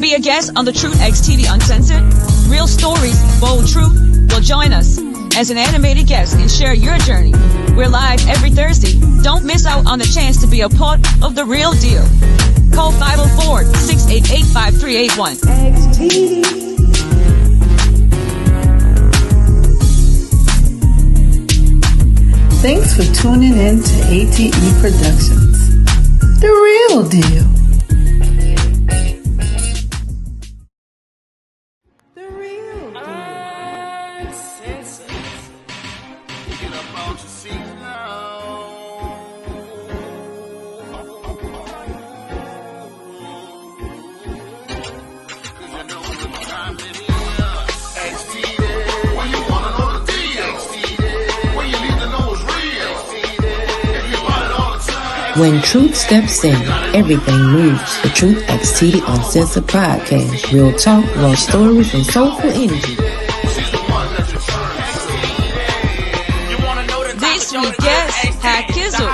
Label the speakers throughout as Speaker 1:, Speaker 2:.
Speaker 1: be a guest on the Truth XTD Uncensored? Real stories, bold truth? Well, join us as an animated guest and share your journey. We're live every Thursday. Don't miss out on the chance to be a part of the real deal. Call 504-688-5381.
Speaker 2: XTD. Thanks for tuning in to A.T.E Productions. The real deal. The real deal.
Speaker 3: Uncensored. Get up on your seat now. Cause you know what time it is. XTD. When you wanna know the deal. XTD. When you need to know what's real. XTD. If you want it all the time.
Speaker 4: When truth steps in, everything moves. The Truth XTD Uncensored podcast. Real talk, raw stories, and soulful energy.
Speaker 1: This week guest, HottKizzle.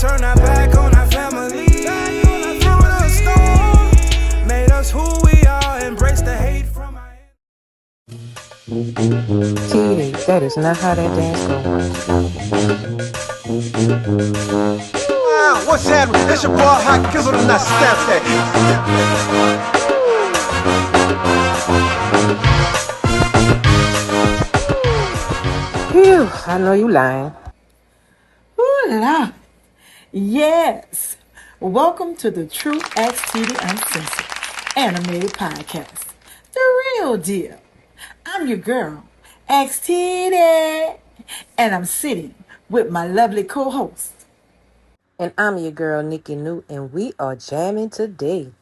Speaker 5: Turn our back on our family. Through the storm, made us who we are. Embrace the hate from our
Speaker 4: Teedy, that is not how that dance goes.
Speaker 6: What's happening? It's your boy HottKizzle and that Snapchat.
Speaker 4: Phew, I know you lying.
Speaker 2: Ooh la. Yes. Welcome to the Truth XTD Uncensored animated podcast. The real deal. I'm your girl, XTD, and I'm sitting with my lovely co-host.
Speaker 4: And I'm your girl, Nikki New, and we are jamming today.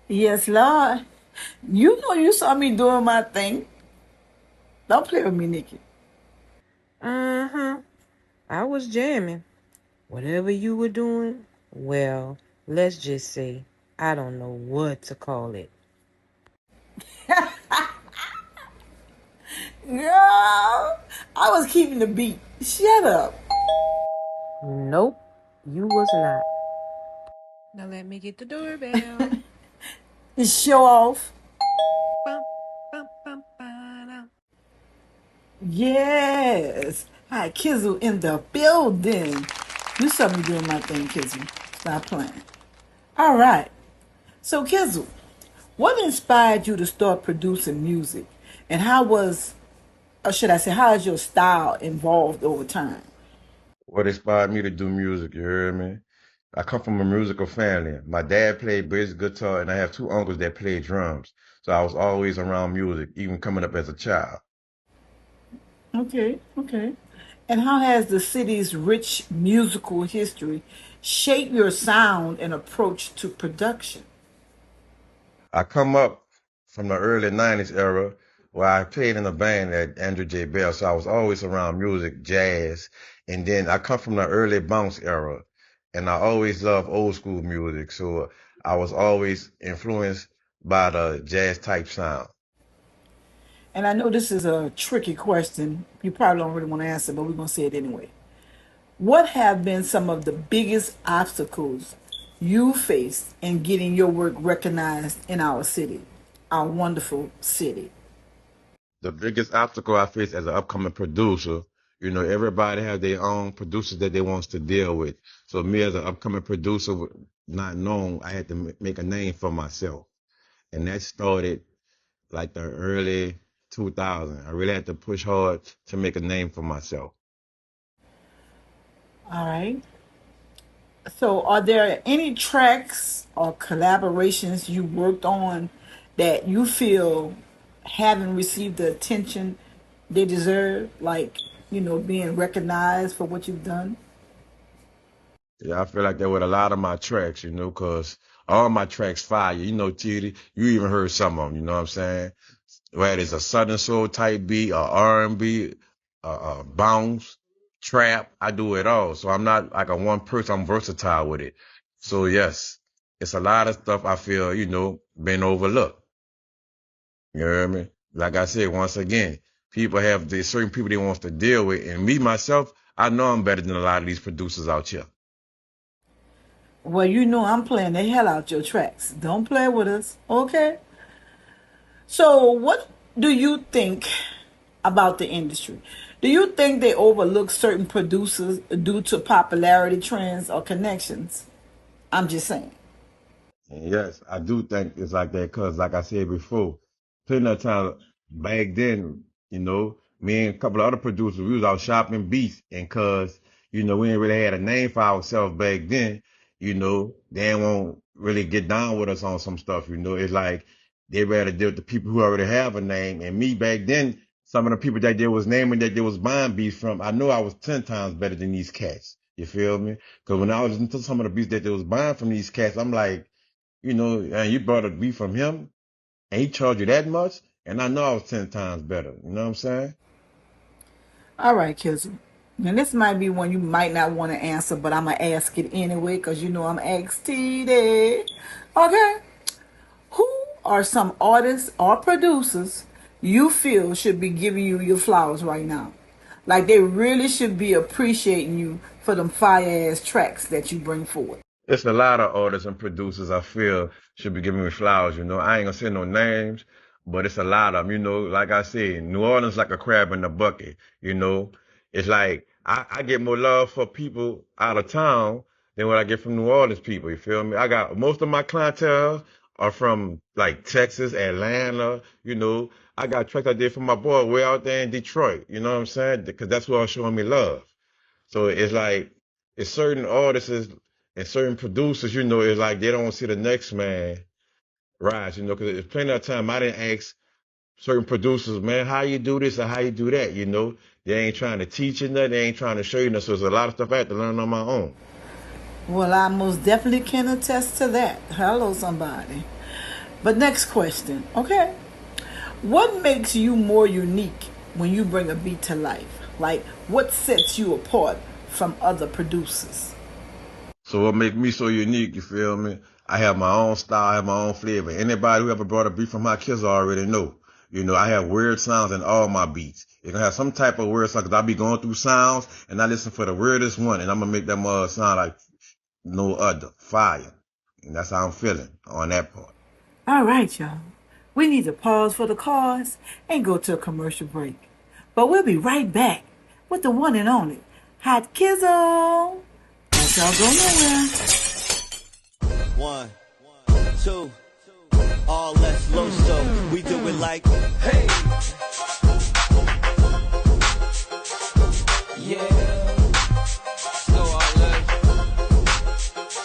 Speaker 2: Yes, Lord. You know you saw me doing my thing. Don't play with me, Nikki.
Speaker 4: I was jamming. Whatever you were doing, well, let's just say, I don't know what to call it.
Speaker 2: Girl, I was keeping the beat. Shut up.
Speaker 4: Nope, you was not. Now let me get the doorbell.
Speaker 2: Show off.
Speaker 4: Bum, bum, bum, ba-dum.
Speaker 2: Yes. Hi, Kizzle in the building. You saw me doing my thing, Kizzle. Stop playing. All right. So, Kizzle, what inspired you to start producing music? And how is your style evolved over time?
Speaker 7: What inspired me to do music, you heard me? I come from a musical family. My dad played bass guitar, and I have two uncles that played drums. So I was always around music, even coming up as a child.
Speaker 2: Okay. And how has the city's rich musical history shaped your sound and approach to production?
Speaker 7: I come up from the early 90s era where I played in a band at Andrew J. Bell, so I was always around music, jazz. And then I come from the early bounce era, and I always loved old school music. So I was always influenced by the jazz type sound.
Speaker 2: And I know this is a tricky question. You probably don't really want to answer, but we're going to say it anyway. What have been some of the biggest obstacles you faced in getting your work recognized in our city, our wonderful city?
Speaker 7: The biggest obstacle I face as an upcoming producer, everybody has their own producers that they wants to deal with. So me as an upcoming producer, not known, I had to make a name for myself. And that started like the early 2000. I really had to push hard to make a name for myself.
Speaker 2: All right. So are there any tracks or collaborations you worked on that you feel haven't received the attention they deserve, like, being recognized for what you've done?
Speaker 7: Yeah, I feel like that with a lot of my tracks, because all my tracks fire. Teedy, you even heard some of them, you know what I'm saying? Whether it's a Southern Soul type beat, or R&B, bounce, trap. I do it all. So I'm not like a one person. I'm versatile with it. So yes, it's a lot of stuff I feel, been overlooked. You know what I mean? Like I said, once again, people have the certain people they want to deal with. And me, myself, I know I'm better than a lot of these producers out here.
Speaker 2: Well, you know I'm playing the hell out your tracks. Don't play with us, okay? So, what do you think about the industry? Do you think they overlook certain producers due to popularity trends or connections? I'm just saying.
Speaker 7: And yes, I do think it's like that because, like I said before, plenty of time back then, me and a couple of other producers, we was out shopping beats, and cause, we ain't really had a name for ourselves back then, they won't really get down with us on some stuff, it's like they rather deal with the people who already have a name. And me back then, some of the people that they was naming that they was buying beats from, I know I was 10 times better than these cats. You feel me? Cause when I was into some of the beats that they was buying from these cats, I'm like, and you bought a beat from him and he charged you that much. And I know I was 10 times better. You know what I'm saying?
Speaker 2: All right, Kizzle. Now, this might be one you might not want to answer, but I'm going to ask it anyway because you know I'm A.T.E. Okay. Who are some artists or producers you feel should be giving you your flowers right now? Like they really should be appreciating you for them fire-ass tracks that you bring forward.
Speaker 7: It's a lot of artists and producers I feel should be giving me flowers, I ain't gonna say no names, but it's a lot of them, like I said, New Orleans like a crab in the bucket, It's like I get more love for people out of town than what I get from New Orleans people, you feel me? I got most of my clientele are from like Texas, Atlanta, I got tracks I did for my boy way out there in Detroit, you know what I'm saying? Because that's who are showing me love. So it's like, it's certain artists and certain producers, it's like they don't see the next man rise, because there's plenty of time I didn't ask certain producers, man, how you do this or how you do that, They ain't trying to teach you nothing, they ain't trying to show you nothing, so there's a lot of stuff I have to learn on my own.
Speaker 2: Well, I most definitely can attest to that. Hello, somebody. But next question, okay? What makes you more unique when you bring a beat to life? Like, what sets you apart from other producers?
Speaker 7: So what makes me so unique, you feel me? I have my own style, I have my own flavor. Anybody who ever brought a beat from HottKizzle already know. I have weird sounds in all my beats. You're gonna have some type of weird sound, cause I be going through sounds and I listen for the weirdest one and I'm gonna make them sound like no other. Fire. And that's how I'm feeling on that part.
Speaker 2: All right, y'all. We need to pause for the cause and go to a commercial break. But we'll be right back with the one and only HottKizzle. Don't y'all go nowhere.
Speaker 8: 1, 2, all less low so we do it like, hey. Yeah. So all less.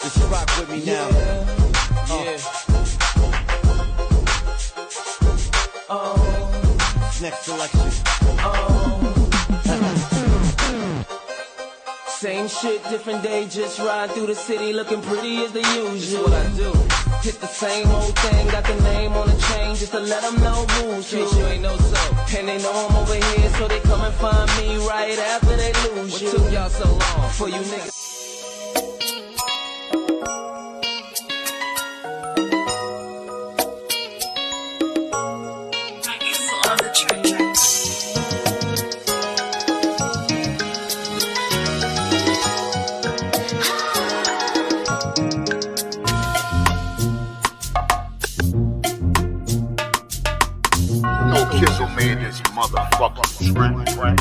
Speaker 8: Just rock with me now. Yeah. Next selection.
Speaker 9: Same shit, different day, just ride through the city looking pretty as the usual. This is what I do. Hit the same old thing, got the name on the chain just to let them know who's you. You ain't know so. And they know I'm over here, so they come and find me right after they lose you. What took y'all so long for you niggas?
Speaker 3: Kizzle made this motherfucking track.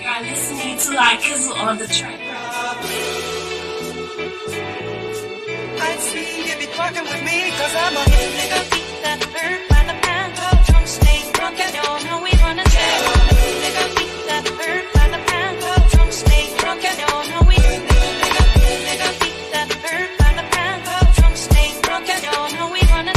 Speaker 10: You're listening to HottKizzle on the track.
Speaker 11: I see you be talking with me, cause I'm a nigga beat that hurt by the pound. From state drunk and y'all know we wanna jail. Nigga beat that hurt by the pound. From state drunk and y'all know we nigga beat that hurt by the pound. From state drunk and y'all know we wanna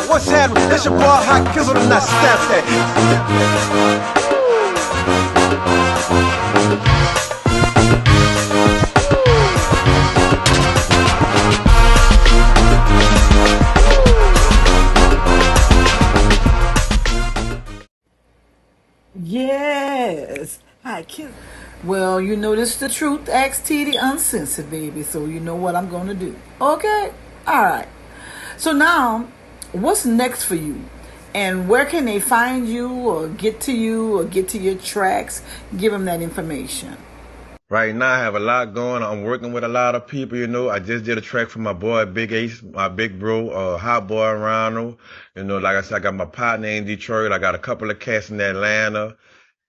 Speaker 6: What's happening? It's your boy HottKizzle and I snap that.
Speaker 2: Yes. Hi, Kizzle. Well, you know this is the truth. Ask Teedy Uncensored, baby. So you know what I'm going to do. Okay? All right. So now, what's next for you? And where can they find you or get to your tracks? Give them that information.
Speaker 7: Right now, I have a lot going. I'm working with a lot of people, you know. I just did a track for my boy, Big Ace, my big bro, Hot Boy Ronald. You know, like I said, I got my partner in Detroit. I got a couple of cats in Atlanta,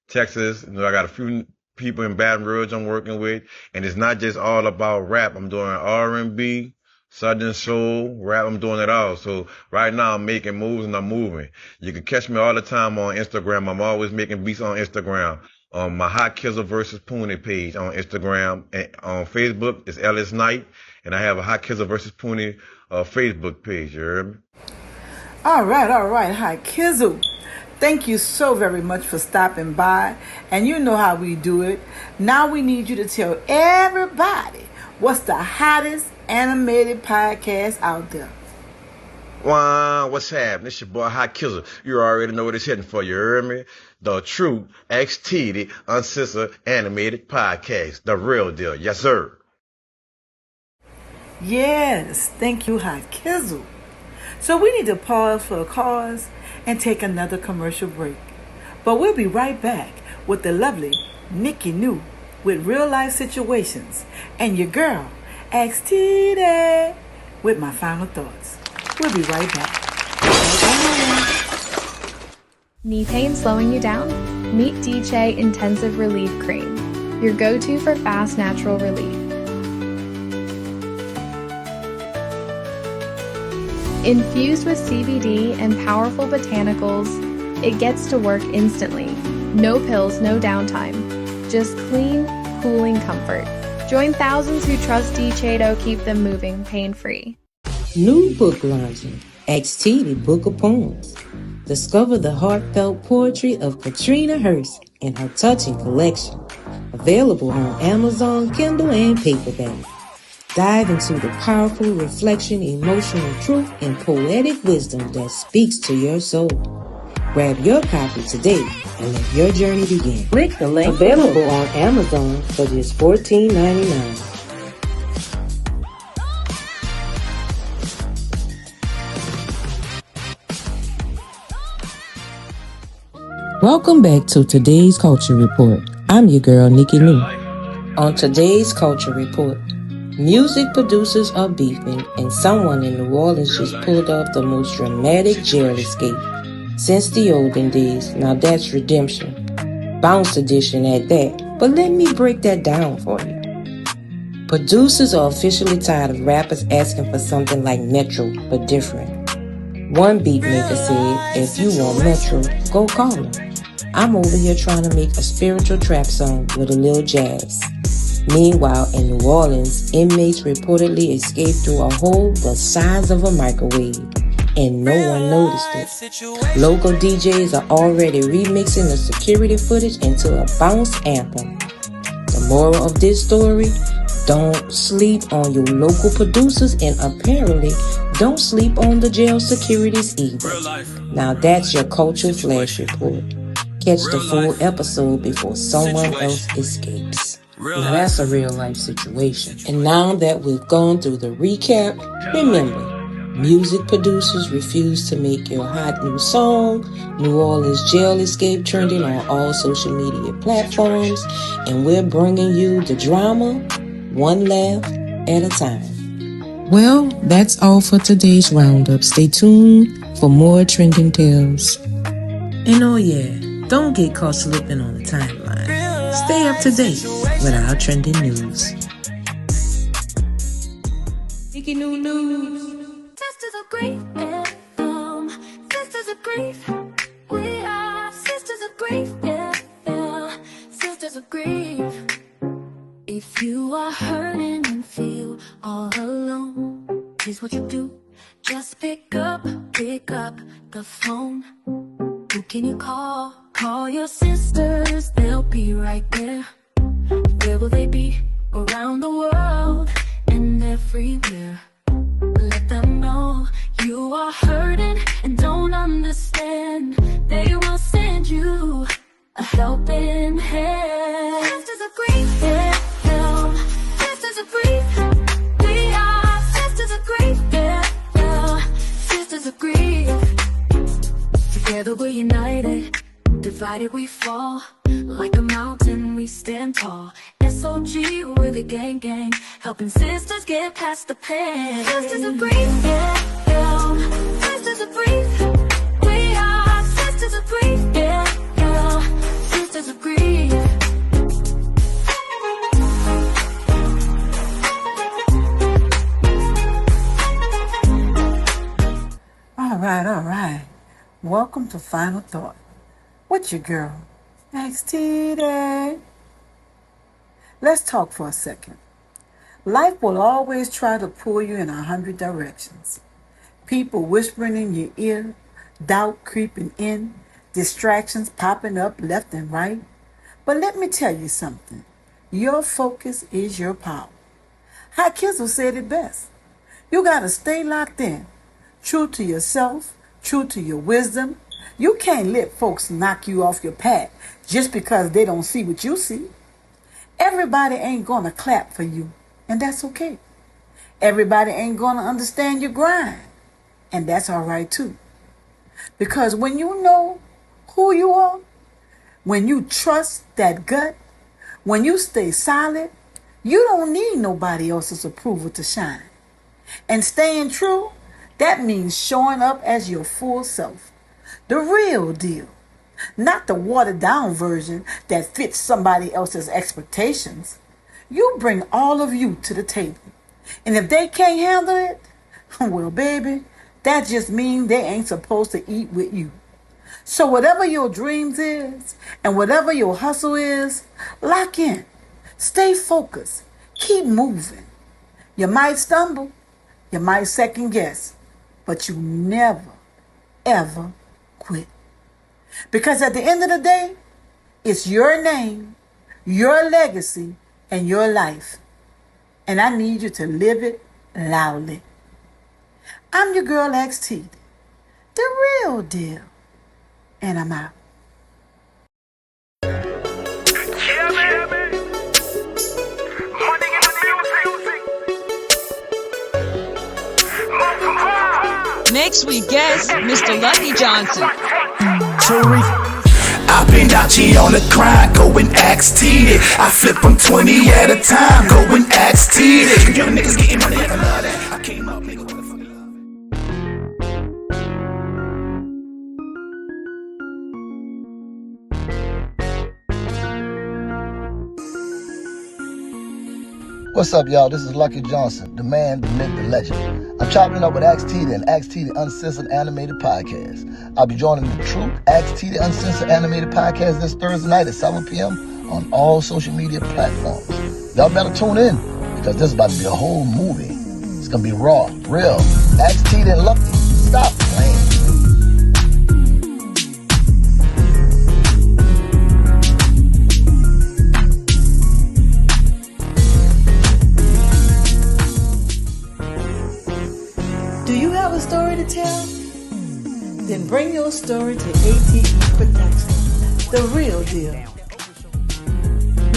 Speaker 7: Texas. You know, I got a few people in Baton Rouge I'm working with. And it's not just all about rap. I'm doing R&B, Southern Soul, rap. I'm doing it all. So right now, I'm making moves and I'm moving. You can catch me all the time on Instagram. I'm always making beats on Instagram. On my HottKizzle versus Poonie page on Instagram, and on Facebook it's Ellis Knight, and I have a HottKizzle versus Poonie Facebook page. You heard me?
Speaker 2: All right. Hi, Kizzle. Thank you so very much for stopping by. And you know how we do it. Now we need you to tell everybody what's the hottest animated podcast out there.
Speaker 7: Wow, what's happening? It's your boy HottKizzle. You already know what it's hitting for. You heard me? The true A.T.E. Uncensored Animated Podcast. The real deal. Yes, sir.
Speaker 2: Yes, thank you, HottKizzle. So we need to pause for a cause and take another commercial break. But we'll be right back with the lovely Nikki New with real life situations and your girl, Teedy, with my final thoughts. We'll be right back.
Speaker 12: Knee pain slowing you down? Meet DJ Intensive Relief Cream, your go-to for fast natural relief. Infused with CBD and powerful botanicals, it gets to work instantly. No pills, no downtime. Just clean, cooling comfort. Join thousands who trust DJ to keep them moving pain-free.
Speaker 13: New book launching. A.T.E. Book of Poems. Discover the heartfelt poetry of Katrina Hearst in her touching collection. Available on Amazon, Kindle, and paperback. Dive into the powerful reflection, emotional truth, and poetic wisdom that speaks to your soul. Grab your copy today and let your journey begin. Click the link available on Amazon for just $14.99. Welcome back to today's Culture Report. I'm your girl, Nikki New. On today's Culture Report, music producers are beefing and someone in New Orleans just pulled off the most dramatic jail escape since the olden days. Now that's redemption. Bounce edition at that. But let me break that down for you. Producers are officially tired of rappers asking for something like Metro, but different. One beatmaker said, if you want Metro, go call him. I'm over here trying to make a spiritual trap song with a little jazz. Meanwhile, in New Orleans, inmates reportedly escaped through a hole the size of a microwave, and no one noticed it. Local DJs are already remixing the security footage into a bounce anthem. The moral of this story, don't sleep on your local producers, and apparently don't sleep on the jail securities either. Now that's your Culture Flash Report. Catch the full episode before someone else escapes. Now that's a real life situation. And now that we've gone through the recap, remember, music producers refuse to make your hot new song. New Orleans jail escape trending on all social media platforms. And we're bringing you the drama, one laugh at a time. Well, that's all for today's roundup. Stay tuned for more trending tales. And oh yeah, don't get caught slipping on the timeline. Stay up to date with our trending news. Nikki New News.
Speaker 11: Sisters of grief, sisters of grief. We are sisters of grief, sisters of grief.
Speaker 14: If you are hurting and feel all alone, here's what you do. Just pick up the phone. Who can you call? Call your sisters, they'll be right there. Where will they be? Around the world and everywhere. Let them know you are hurting and don't understand. They will send you a helping hand. Sisters of grief, yeah. Sisters of grief, we are sisters of grief, yeah. Sisters of grief. Together we're united, divided we fall. Like a mountain we stand tall. SOG, we're the gang, helping sisters get past the pain. Sisters of grief, yeah. Sisters of grief, we are sisters of grief, yeah. Sisters of grief.
Speaker 2: All right. Welcome to Final Thought. What's your girl? A.T.E. Let's talk for a second. Life will always try to pull you in 100 directions. People whispering in your ear, doubt creeping in, distractions popping up left and right. But let me tell you something. Your focus is your power. HottKizzle said it best. You got to stay locked in, true to yourself, true to your wisdom. You can't let folks knock you off your path just because they don't see what you see. Everybody ain't going to clap for you, and that's okay. Everybody ain't going to understand your grind, and that's all right too. Because when you know who you are, when you trust that gut, when you stay solid, you don't need nobody else's approval to shine. And staying true, that means showing up as your full self. The real deal. Not the watered down version that fits somebody else's expectations. You bring all of you to the table. And if they can't handle it, well, baby, that just means they ain't supposed to eat with you. So whatever your dreams is and whatever your hustle is, lock in. Stay focused. Keep moving. You might stumble. You might second guess. But you never, ever quit. Because at the end of the day, it's your name, your legacy, and your life. And I need you to live it loudly. I'm your girl A.T.E, the real deal. And I'm out.
Speaker 1: Next week guest, Mr. Lucky Johnson.
Speaker 15: I've been out here on the grind, going A.T.E. I flip from 20 at a time, going A.T.E. Young niggas getting money, I love that. I came up, nigga, what the fuck you love?
Speaker 16: What's up, y'all? This is Lucky Johnson, the man, the myth, the legend. I'm chopping it up with A.T.E and A.T.E the Uncensored Animated Podcast. I'll be joining the Truth A.T.E the Uncensored Animated Podcast this Thursday night at 7 p.m. on all social media platforms. Y'all better tune in because this is about to be a whole movie. It's going to be raw, real. A.T.E and Lucky, stop playing.
Speaker 2: Do you have a story to tell? Then bring your story to A.T.E Productions, the real deal.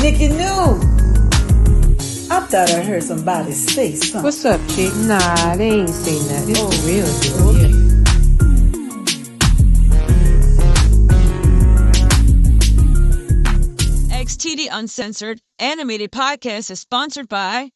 Speaker 2: Nikki knew. I thought I heard somebody say something.
Speaker 4: What's up, chick? Nah, they ain't say nothing. It's the real deal.
Speaker 2: Okay.
Speaker 1: A.T.E Uncensored Animated Podcast is sponsored by